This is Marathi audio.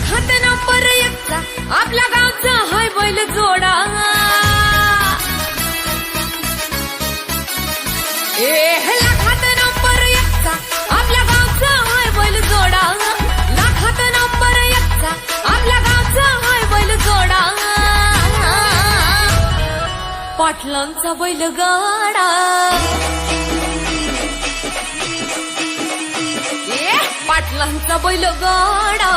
लाखात नंबर एकचा आपल्या गावचा हाय बैल जोडा लाखात नंबर एकचा आपल्या गावचा हाय बैल जोडा लाखात नंबर एकचा आपल्या गावचा हाय बैल जोडा पाटलांचा बैलगाडा पाटलांचा बैलगाडा